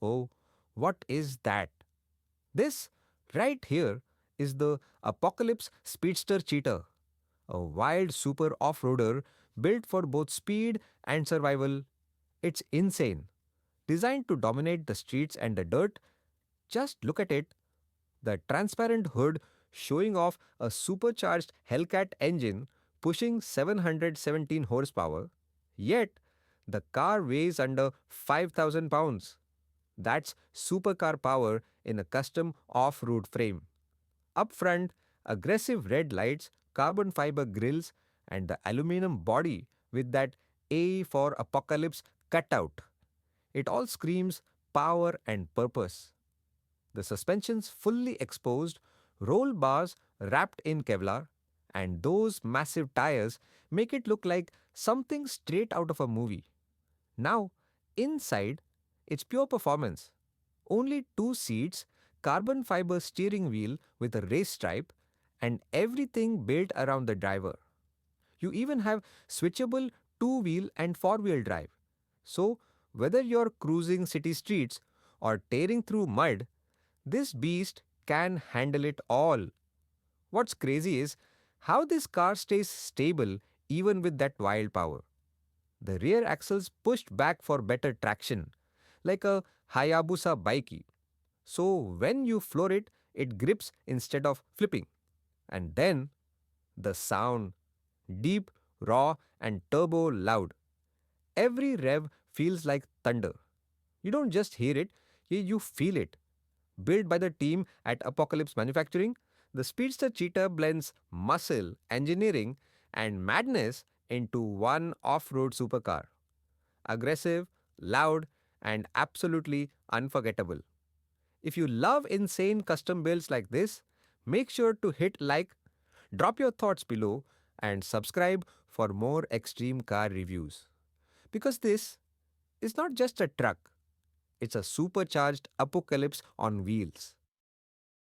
Oh, what is that? This right here is the Apocalypse Speedster Cheetah, a wild super off-roader built for both speed and survival. It's insane. Designed to dominate the streets and the dirt, just look at it. The transparent hood showing off a supercharged Hellcat engine pushing 717 horsepower. Yet, the car weighs under 5,000 pounds. That's supercar power in a custom off-road frame. Up front, aggressive red lights, carbon fiber grills, and the aluminum body with that A for Apocalypse cutout. It all screams power and purpose. The suspension's fully exposed, roll bars wrapped in Kevlar, and those massive tires make it look like something straight out of a movie. Now, inside, it's pure performance. Only two seats, carbon fiber steering wheel with a race stripe, and everything built around the driver. You even have switchable two-wheel and four-wheel drive. So, whether you're cruising city streets or tearing through mud, this beast can handle it all. What's crazy is how this car stays stable even with that wild power. The rear axles pushed back for better traction, like a Hayabusa bikey. So when you floor it, it grips instead of flipping. And then the sound, deep, raw, and turbo loud. Every rev feels like thunder. You don't just hear it, you feel it. Built by the team at Apocalypse Manufacturing, the Speedster Cheetah blends muscle, engineering, and madness into one off-road supercar. Aggressive, loud, and absolutely unforgettable. If you love insane custom builds like this, make sure to hit like, drop your thoughts below, and subscribe for more extreme car reviews. Because this is not just a truck, it's a supercharged apocalypse on wheels.